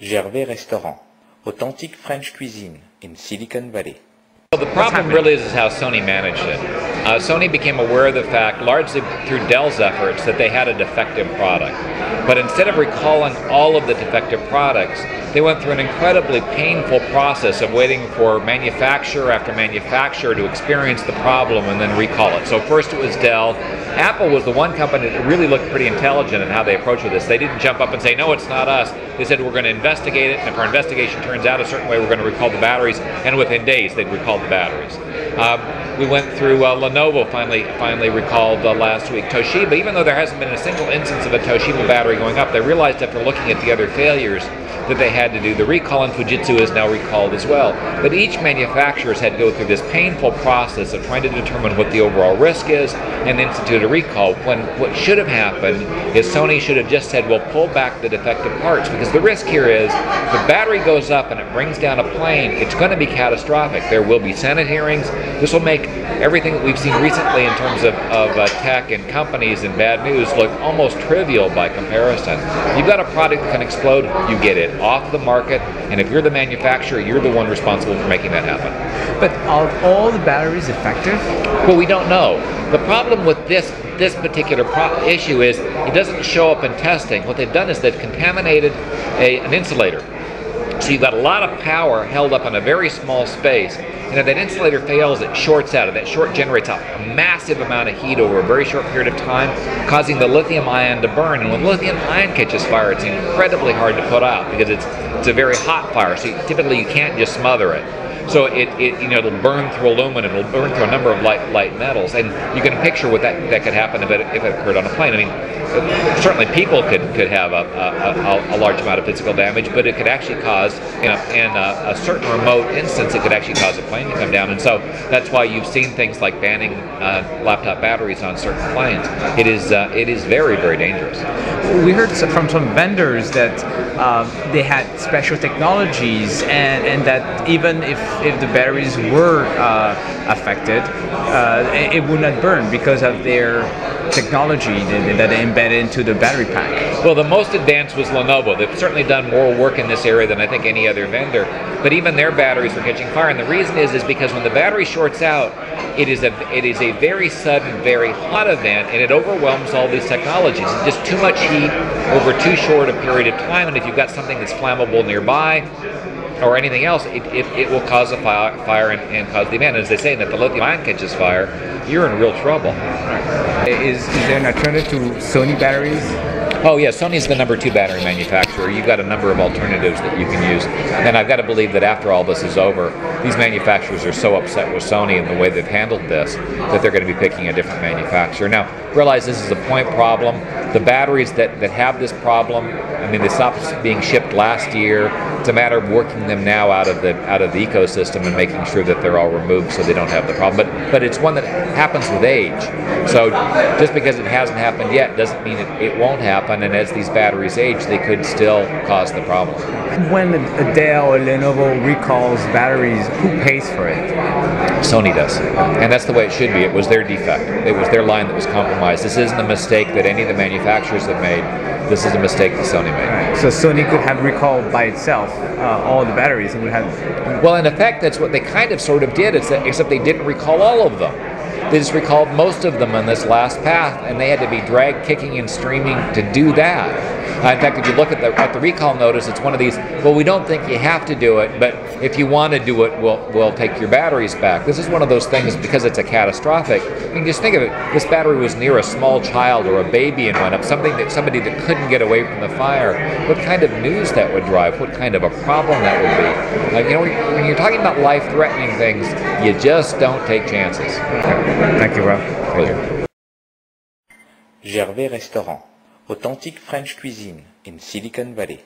Gervais Restaurant, authentic French cuisine in Silicon Valley. Well, the problem really is how Sony managed it. Sony became aware of the fact, largely through Dell's efforts, that they had a defective product. But instead of recalling all of the defective products, they went through an incredibly painful process of waiting for manufacturer after manufacturer to experience the problem and then recall it. So first it was Dell. Apple was the one company that really looked pretty intelligent in how they approached this. They didn't jump up and say, no, it's not us. They said, we're going to investigate it, and if our investigation turns out a certain way, we're going to recall the batteries, and within days they'd recall the batteries. We went through Lenovo finally recalled last week. Toshiba, even though there hasn't been a single instance of a Toshiba battery going up, they realized after looking at the other failures that they had to do the recall, and Fujitsu is now recalled as well. But each manufacturer has had to go through this painful process of trying to determine what the overall risk is and institute a recall, when what should have happened is Sony should have just said, we'll pull back the defective parts, because the risk here is if the battery goes up and it brings down a plane, it's going to be catastrophic. There will be Senate hearings. This will make everything that we've seen recently in terms of tech and companies and bad news look almost trivial by comparison. You've got a product that can explode, you get it off the market, and if you're the manufacturer, you're the one responsible for making that happen. But are all the batteries effective? Well, we don't know. The problem with this particular issue is it doesn't show up in testing. What they've done is they've contaminated an insulator. So you've got a lot of power held up in a very small space, and if that insulator fails, it shorts out, and that short generates a massive amount of heat over a very short period of time, causing the lithium ion to burn. And when lithium ion catches fire, it's incredibly hard to put out because it's a very hot fire. So typically you can't just smother it. So it'll burn through aluminum, it'll burn through a number of light metals, and you can picture what that could happen if it occurred on a plane. I mean, certainly people could have a large amount of physical damage, but it could actually cause, in a certain remote instance, it could actually cause a plane to come down. And so that's why you've seen things like banning laptop batteries on certain planes. It is very, very dangerous. We heard from some vendors that they had special technologies, and that even if the batteries were affected, it would not burn because of their technology that they embedded into the battery pack. Well, the most advanced was Lenovo. They've certainly done more work in this area than I think any other vendor, but even their batteries were catching fire, and the reason is because when the battery shorts out, it is a very sudden, very hot event, and it overwhelms all these technologies. It's just too much heat over too short a period of time, and if you've got something that's flammable nearby or anything else, it will cause a fire and cause the event. As they say, that the lithium ion catches fire, you're in real trouble. Is there an alternative to Sony batteries? Oh yeah, Sony's the #2 battery manufacturer. You've got a number of alternatives that you can use. And I've got to believe that after all this is over, these manufacturers are so upset with Sony and the way they've handled this that they're going to be picking a different manufacturer. Now, realize this is a point problem. The batteries that have this problem, I mean, they stopped being shipped last year. It's a matter of working them now out of the ecosystem and making sure that they're all removed so they don't have the problem. But it's one that happens with age. So just because it hasn't happened yet doesn't mean it won't happen. And as these batteries age, they could still cause the problem. When a Dell or Lenovo recalls batteries, who pays for it? Sony does. And that's the way it should be. It was their defect. It was their line that was compromised. This isn't a mistake that any of the manufacturers have made. This is a mistake that Sony made. Right. So Sony could have recalled by itself all the batteries and would have... Well, in effect, that's what they kind of sort of did, except they didn't recall all of them. They just recalled most of them in this last path, and they had to be dragged kicking and screaming to do that. In fact, if you look at the recall notice, it's one of these, well, we don't think you have to do it, but if you want to do it, we'll take your batteries back. This is one of those things, because it's a catastrophic. I mean, just think of it. This battery was near a small child or a baby and went up, somebody that couldn't get away from the fire. What kind of news that would drive? What kind of a problem that would be? Like, you know, when you're talking about life-threatening things, you just don't take chances. Thank you, Rob. Pleasure. Gervais Restaurant, authentic French cuisine in Silicon Valley.